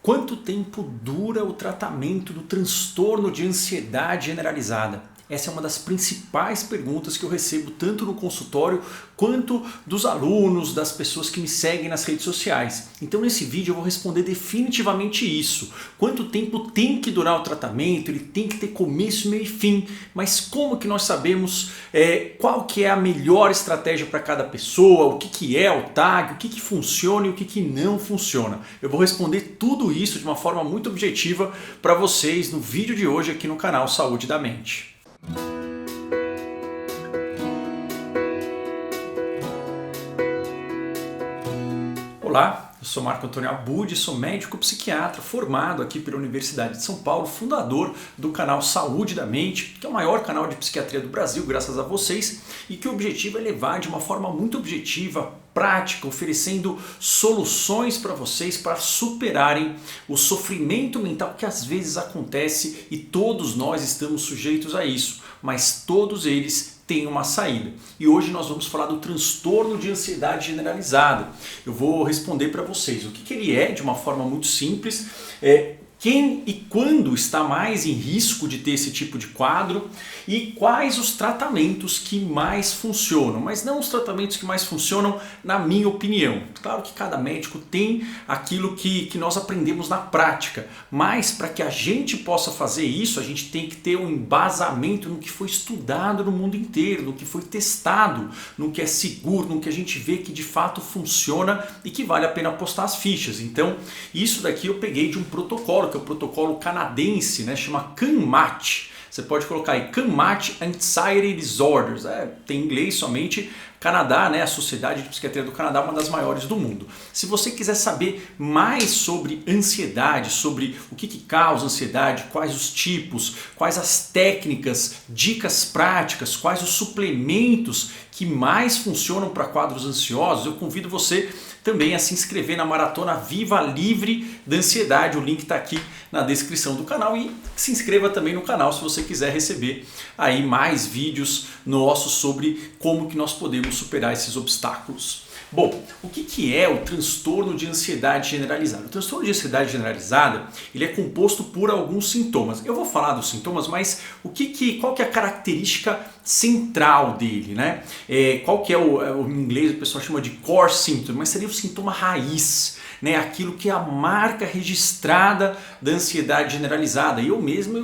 Quanto tempo dura o tratamento do transtorno de ansiedade generalizada? Essa é uma das principais perguntas que eu recebo tanto no consultório quanto dos alunos, das pessoas que me seguem nas redes sociais. Então nesse vídeo eu vou responder definitivamente isso. Quanto tempo tem que durar o tratamento? Ele tem que ter começo, meio e fim. Mas como que nós sabemos qual que é a melhor estratégia para cada pessoa? O que é o TAG? O que funciona e o que não funciona? Eu vou responder tudo isso de uma forma muito objetiva para vocês no vídeo de hoje aqui no canal Saúde da Mente. Olá, eu sou Marco Antônio Abud, sou médico psiquiatra formado aqui pela Universidade de São Paulo, fundador do canal Saúde da Mente, que é o maior canal de psiquiatria do Brasil, graças a vocês, e que o objetivo é levar de uma forma muito objetiva, prática, oferecendo soluções para vocês para superarem o sofrimento mental que às vezes acontece e todos nós estamos sujeitos a isso, mas todos eles têm uma saída. E hoje nós vamos falar do transtorno de ansiedade generalizada. Eu vou responder para vocês o que ele é de uma forma muito simples, quem e quando está mais em risco de ter esse tipo de quadro e quais os tratamentos que mais funcionam, mas não os tratamentos que mais funcionam na minha opinião. Claro que cada médico tem aquilo que nós aprendemos na prática, mas para que a gente possa fazer isso, a gente tem que ter um embasamento no que foi estudado no mundo inteiro, no que foi testado, no que é seguro, no que a gente vê que de fato funciona e que vale a pena apostar as fichas. Então, isso daqui eu peguei de um protocolo, que é o protocolo canadense, chama CANMAT. Você pode colocar aí CANMAT Anxiety Disorders, tem em inglês somente. Canadá, a Sociedade de Psiquiatria do Canadá é uma das maiores do mundo. Se você quiser saber mais sobre ansiedade, sobre o que causa ansiedade, quais os tipos, quais as técnicas, dicas práticas, quais os suplementos que mais funcionam para quadros ansiosos, eu convido você também a se inscrever na Maratona Viva Livre da Ansiedade. O link está aqui na descrição do canal e se inscreva também no canal se você quiser receber aí mais vídeos nossos sobre como que nós podemos superar esses obstáculos. Bom, o que é o transtorno de ansiedade generalizada? O transtorno de ansiedade generalizada ele é composto por alguns sintomas. Eu vou falar dos sintomas, mas qual que é a característica central dele? Qual que é em inglês o pessoal chama de core symptom, mas seria o sintoma raiz. Aquilo que é a marca registrada da ansiedade generalizada. Eu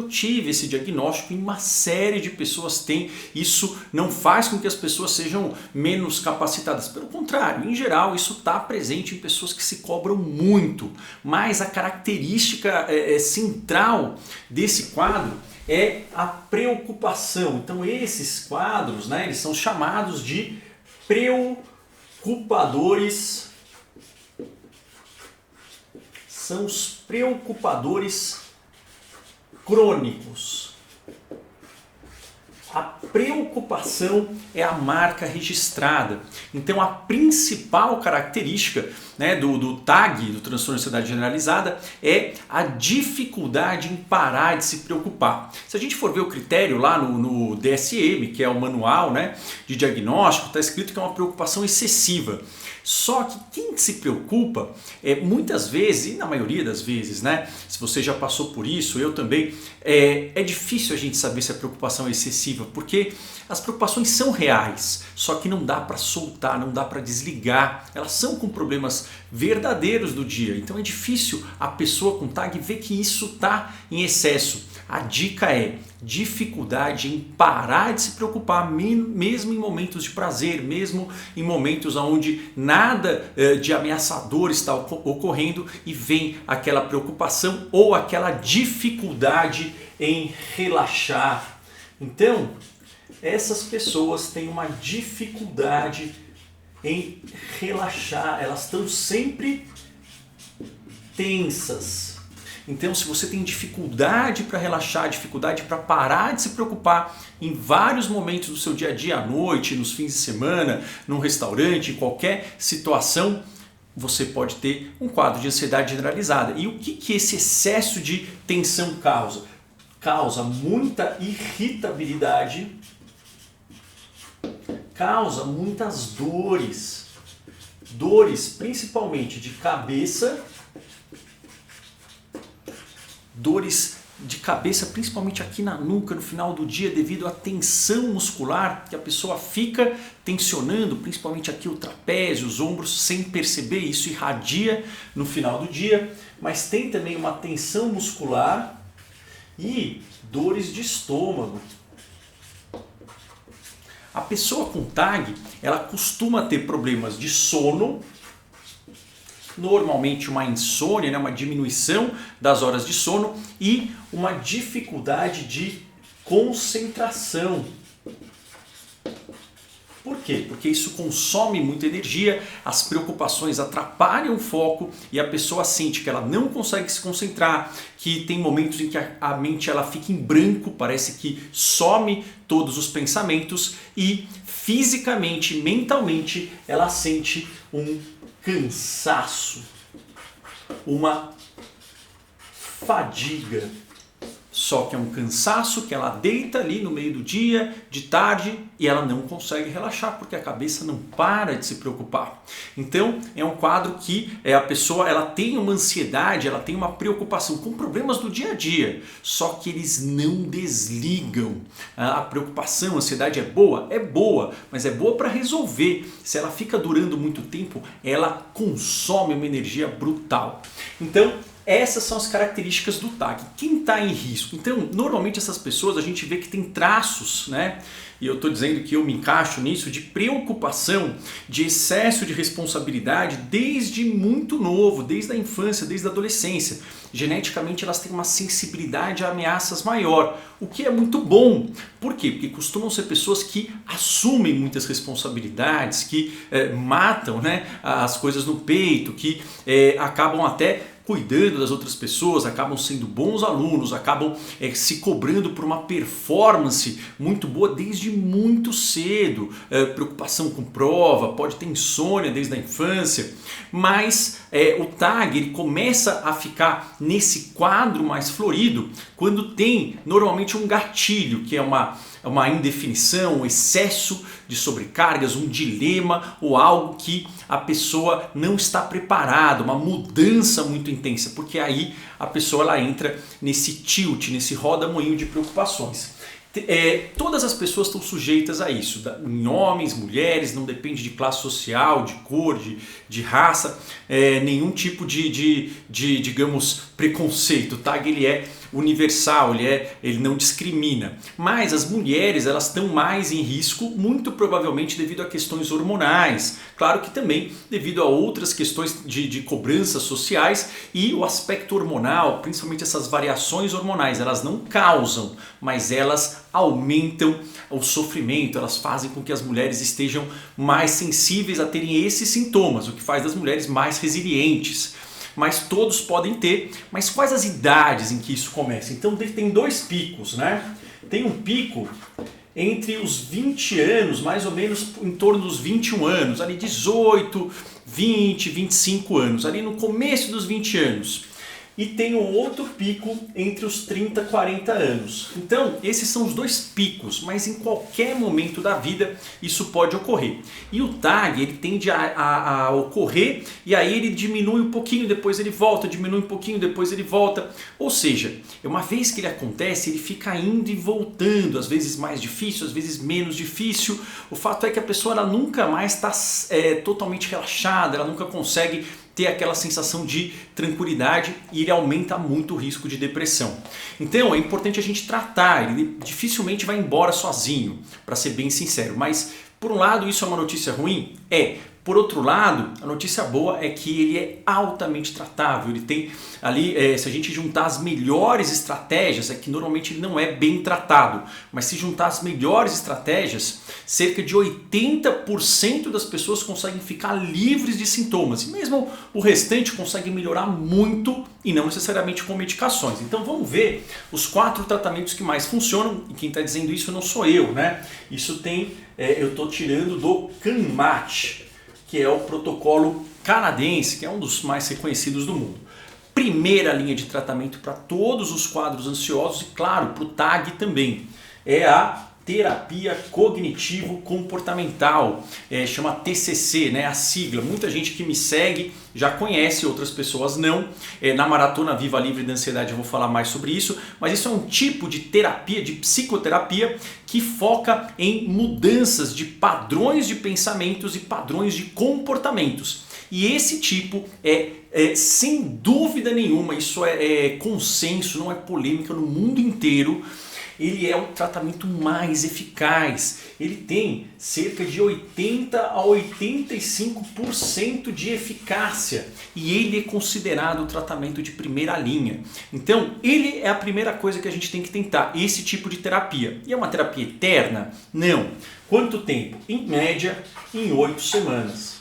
tive esse diagnóstico e uma série de pessoas tem. Isso não faz com que as pessoas sejam menos capacitadas. Pelo contrário, em geral isso está presente em pessoas que se cobram muito. Mas a característica central desse quadro é a preocupação. Então esses quadros, eles são chamados de preocupadores. São os preocupadores crônicos. A preocupação é a marca registrada. Então a principal característica do TAG, do transtorno de ansiedade generalizada, é a dificuldade em parar de se preocupar. Se a gente for ver o critério lá no DSM, que é o manual de diagnóstico, está escrito que é uma preocupação excessiva. Só que quem se preocupa, muitas vezes, e na maioria das vezes, se você já passou por isso, eu também, é difícil a gente saber se a preocupação é excessiva, porque as preocupações são reais, só que não dá para soltar, não dá para desligar, elas são com problemas verdadeiros do dia, então é difícil a pessoa com TAG ver que isso está em excesso. A dica é dificuldade em parar de se preocupar, mesmo em momentos de prazer, mesmo em momentos onde nada de ameaçador está ocorrendo e vem aquela preocupação ou aquela dificuldade em relaxar. Então, essas pessoas têm uma dificuldade em relaxar, elas estão sempre tensas. Então, se você tem dificuldade para relaxar, dificuldade para parar de se preocupar em vários momentos do seu dia a dia, à noite, nos fins de semana, num restaurante, em qualquer situação, você pode ter um quadro de ansiedade generalizada. E o que esse excesso de tensão causa? Causa muita irritabilidade, causa muitas dores principalmente de cabeça dores de cabeça, principalmente aqui na nuca no final do dia, devido à tensão muscular, que a pessoa fica tensionando, principalmente aqui o trapézio, os ombros, sem perceber, isso irradia no final do dia, mas tem também uma tensão muscular e dores de estômago. A pessoa com TAG, ela costuma ter problemas de sono, normalmente uma insônia, né, uma diminuição das horas de sono e uma dificuldade de concentração. Por quê? Porque isso consome muita energia, as preocupações atrapalham o foco e a pessoa sente que ela não consegue se concentrar, que tem momentos em que a mente ela fica em branco, parece que some todos os pensamentos e fisicamente, mentalmente, ela sente um cansaço, uma fadiga. Só que é um cansaço que ela deita ali no meio do dia, de tarde, e ela não consegue relaxar porque a cabeça não para de se preocupar. Então é um quadro que a pessoa ela tem uma ansiedade, ela tem uma preocupação com problemas do dia a dia, só que eles não desligam. A preocupação, a ansiedade é boa, mas é boa para resolver. Se ela fica durando muito tempo, ela consome uma energia brutal. Então, essas são as características do TAG. Quem está em risco? Então, normalmente essas pessoas a gente vê que tem traços, né? E eu estou dizendo que eu me encaixo nisso, de preocupação, de excesso de responsabilidade desde muito novo, desde a infância, desde a adolescência. Geneticamente elas têm uma sensibilidade a ameaças maior, o que é muito bom. Por quê? Porque costumam ser pessoas que assumem muitas responsabilidades, que matam, né, as coisas no peito, que acabam até cuidando das outras pessoas, acabam sendo bons alunos, acabam se cobrando por uma performance muito boa desde muito cedo, preocupação com prova, pode ter insônia desde a infância, mas o TAG ele começa a ficar nesse quadro mais florido quando tem normalmente um gatilho, que é uma indefinição, um excesso de sobrecargas, um dilema ou algo que a pessoa não está preparada, uma mudança muito intensa, porque aí a pessoa ela entra nesse tilt, nesse roda-moinho de preocupações. Todas as pessoas estão sujeitas a isso, em homens, mulheres, não depende de classe social, de cor, de raça, nenhum tipo de digamos, preconceito. O TAG ele é universal, ele não discrimina. Mas as mulheres elas estão mais em risco, muito provavelmente devido a questões hormonais. Claro que também devido a outras questões de cobranças sociais e o aspecto hormonal, principalmente essas variações hormonais, elas não causam, mas elas aumentam o sofrimento, elas fazem com que as mulheres estejam mais sensíveis a terem esses sintomas, o que faz das mulheres mais resilientes. Mas todos podem ter, mas quais as idades em que isso começa? Então tem dois picos, né? Tem um pico entre os 20 anos, mais ou menos em torno dos 21 anos, ali 18, 20, 25 anos, ali no começo dos 20 anos. E tem um outro pico entre os 30 e 40 anos. Então, esses são os dois picos, mas em qualquer momento da vida isso pode ocorrer. E o TAG ele tende a ocorrer e aí ele diminui um pouquinho, depois ele volta, diminui um pouquinho, depois ele volta. Ou seja, uma vez que ele acontece, ele fica indo e voltando, às vezes mais difícil, às vezes menos difícil. O fato é que a pessoa ela nunca mais está totalmente relaxada, ela nunca consegue ter aquela sensação de tranquilidade e ele aumenta muito o risco de depressão. Então é importante a gente tratar, ele dificilmente vai embora sozinho, para ser bem sincero, mas por um lado isso é uma notícia ruim? Por outro lado, a notícia boa é que ele é altamente tratável, ele tem ali, se a gente juntar as melhores estratégias, que normalmente ele não é bem tratado, mas se juntar as melhores estratégias, cerca de 80% das pessoas conseguem ficar livres de sintomas, e mesmo o restante consegue melhorar muito e não necessariamente com medicações. Então vamos ver os 4 tratamentos que mais funcionam, e quem está dizendo isso não sou eu, né? Isso eu estou tirando do CANMAT, que é o protocolo canadense, que é um dos mais reconhecidos do mundo. Primeira linha de tratamento para todos os quadros ansiosos e, claro, para o TAG também, é a terapia cognitivo-comportamental, chama TCC, né, a sigla. Muita gente que me segue já conhece, outras pessoas não. Na Maratona Viva Livre da Ansiedade eu vou falar mais sobre isso, mas isso é um tipo de terapia, de psicoterapia, que foca em mudanças de padrões de pensamentos e padrões de comportamentos. E esse tipo sem dúvida nenhuma, isso é consenso, não é polêmica no mundo inteiro, ele é o tratamento mais eficaz. Ele tem cerca de 80 a 85% de eficácia e ele é considerado o tratamento de primeira linha. Então, ele é a primeira coisa que a gente tem que tentar, esse tipo de terapia. E é uma terapia eterna? Não. Quanto tempo? Em média, em 8 semanas.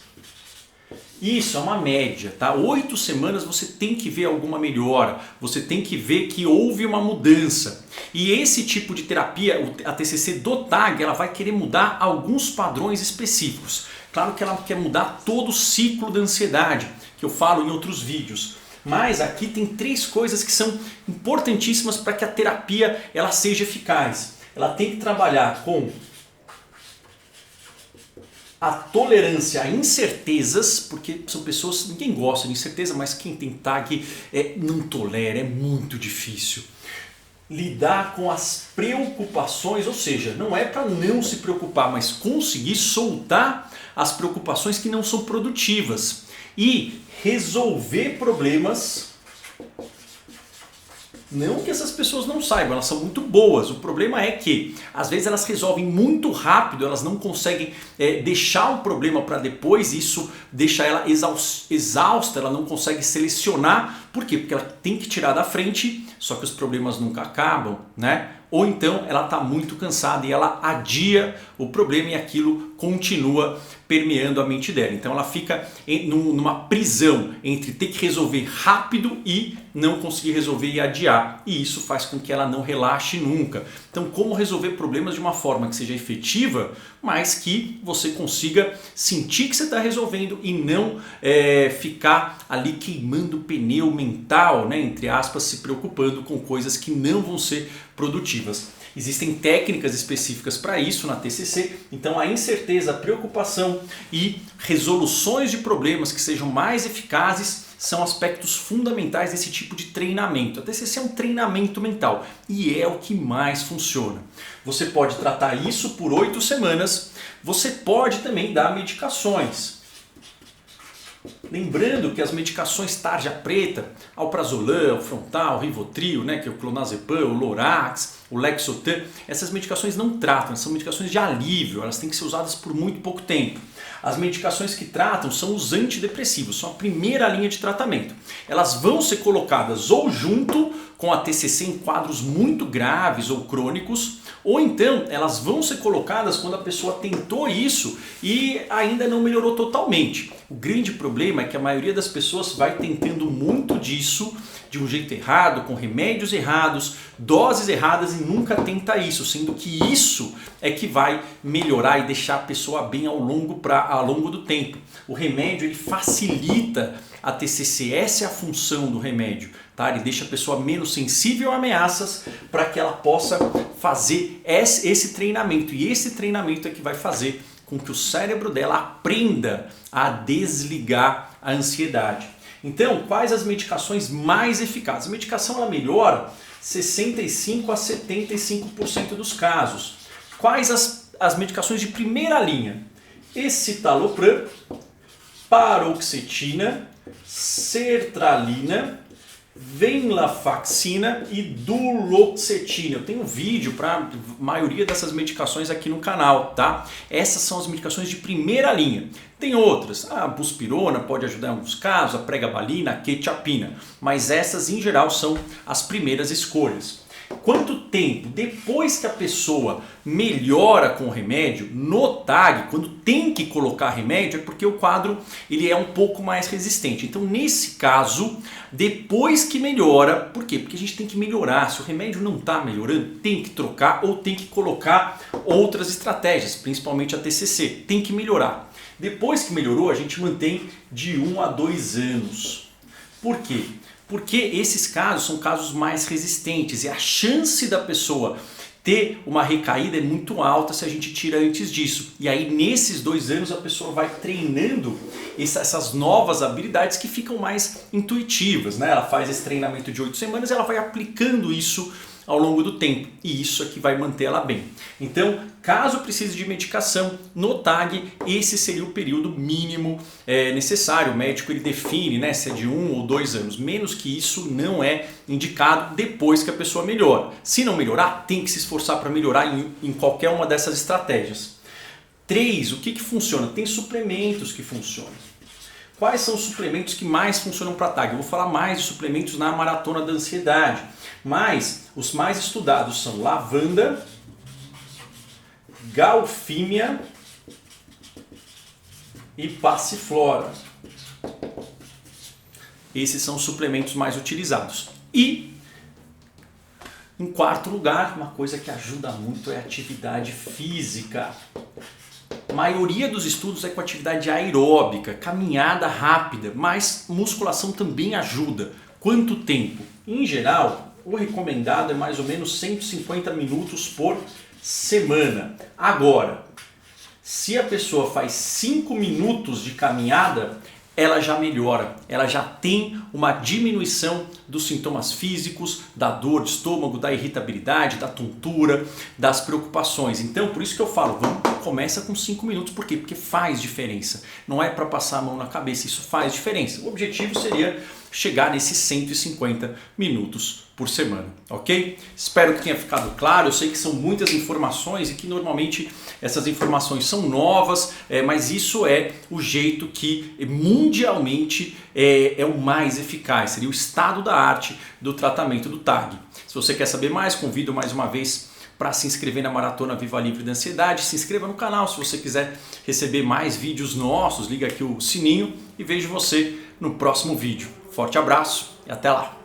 Isso é uma média, tá? 8 semanas você tem que ver alguma melhora, você tem que ver que houve uma mudança. E esse tipo de terapia, a TCC do TAG, ela vai querer mudar alguns padrões específicos. Claro que ela quer mudar todo o ciclo da ansiedade, que eu falo em outros vídeos. Mas aqui tem 3 coisas que são importantíssimas para que a terapia ela seja eficaz. Ela tem que trabalhar com a tolerância a incertezas, porque são pessoas, ninguém gosta de incerteza, mas quem tem TAG não tolera, é muito difícil. Lidar com as preocupações, ou seja, não é para não se preocupar, mas conseguir soltar as preocupações que não são produtivas e resolver problemas. Não que essas pessoas não saibam, elas são muito boas. O problema é que às vezes elas resolvem muito rápido, elas não conseguem deixar um problema para depois, isso deixa ela exausta, ela não consegue selecionar. Por quê? Porque ela tem que tirar da frente, só que os problemas nunca acabam, né? Ou então ela está muito cansada e ela adia o problema e aquilo continua permeando a mente dela. Então ela fica numa prisão entre ter que resolver rápido e não conseguir resolver e adiar. E isso faz com que ela não relaxe nunca. Então, como resolver problemas de uma forma que seja efetiva, mas que você consiga sentir que você está resolvendo e não ficar ali queimando o pneu mental, né, entre aspas, se preocupando com coisas que não vão ser produtivas. Existem técnicas específicas para isso na TCC, então a incerteza, a preocupação e resoluções de problemas que sejam mais eficazes são aspectos fundamentais desse tipo de treinamento. A TCC é um treinamento mental e é o que mais funciona. Você pode tratar isso por 8 semanas, você pode também dar medicações. Lembrando que as medicações tarja preta, alprazolam, Alfrontal, Rivotril, né, que é o clonazepam, o Lorax, o Lexotan, essas medicações não tratam, são medicações de alívio, elas têm que ser usadas por muito pouco tempo. As medicações que tratam são os antidepressivos, são a primeira linha de tratamento. Elas vão ser colocadas ou junto com a TCC em quadros muito graves ou crônicos, ou então elas vão ser colocadas quando a pessoa tentou isso e ainda não melhorou totalmente. O grande problema é que a maioria das pessoas vai tentando muito disso de um jeito errado, com remédios errados, doses erradas e nunca tenta isso, sendo que isso é que vai melhorar e deixar a pessoa bem ao longo do tempo. O remédio ele facilita a TCC, essa é a função do remédio, tá? Ele deixa a pessoa menos sensível a ameaças para que ela possa fazer esse treinamento, e esse treinamento é que vai fazer com que o cérebro dela aprenda a desligar a ansiedade. Então, quais as medicações mais eficazes? A medicação ela melhora 65 a 75% dos casos. Quais as medicações de primeira linha? Escitalopram, paroxetina, sertralina, venlafaxina e duloxetina. Eu tenho vídeo para a maioria dessas medicações aqui no canal, tá? Essas são as medicações de primeira linha. Tem outras, a buspirona pode ajudar em alguns casos, a pregabalina, a quetiapina, mas essas em geral são as primeiras escolhas. Quanto tempo depois que a pessoa melhora com o remédio, no TAG, quando tem que colocar remédio, é porque o quadro ele é um pouco mais resistente. Então, nesse caso, depois que melhora, por quê? Porque a gente tem que melhorar. Se o remédio não está melhorando, tem que trocar ou tem que colocar outras estratégias, principalmente a TCC. Tem que melhorar. Depois que melhorou, a gente mantém de 1 a 2 anos. Por quê? Porque esses casos são casos mais resistentes e a chance da pessoa ter uma recaída é muito alta se a gente tira antes disso. E aí nesses 2 anos a pessoa vai treinando essas novas habilidades que ficam mais intuitivas, né? Ela faz esse treinamento de 8 semanas e ela vai aplicando isso ao longo do tempo, e isso aqui vai manter ela bem. Então, caso precise de medicação, no TAG, esse seria o período mínimo necessário. O médico ele define, né, se é de 1 ou 2 anos. Menos que isso não é indicado depois que a pessoa melhora. Se não melhorar, tem que se esforçar para melhorar em qualquer uma dessas estratégias. 3. O que funciona? Tem suplementos que funcionam. Quais são os suplementos que mais funcionam para TAG? Eu vou falar mais de suplementos na maratona da ansiedade, mas os mais estudados são lavanda, galfímia e passiflora. Esses são os suplementos mais utilizados. E, em quarto lugar, uma coisa que ajuda muito é a atividade física. A maioria dos estudos é com atividade aeróbica, caminhada rápida, mas musculação também ajuda. Quanto tempo? Em geral, o recomendado é mais ou menos 150 minutos por semana. Agora, se a pessoa faz 5 minutos de caminhada, ela já melhora, ela já tem uma diminuição dos sintomas físicos, da dor de estômago, da irritabilidade, da tontura, das preocupações. Então, por isso que eu falo, começa com 5 minutos. Por quê? Porque faz diferença. Não é para passar a mão na cabeça, isso faz diferença. O objetivo seria chegar nesses 150 minutos por semana, ok? Espero que tenha ficado claro. Eu sei que são muitas informações e que normalmente essas informações são novas, mas isso é o jeito que mundialmente é o mais eficaz, seria o estado da arte do tratamento do TAG. Se você quer saber mais, convido mais uma vez para se inscrever na Maratona Viva Livre da Ansiedade. Se inscreva no canal se você quiser receber mais vídeos nossos, liga aqui o sininho e vejo você no próximo vídeo. Forte abraço e até lá!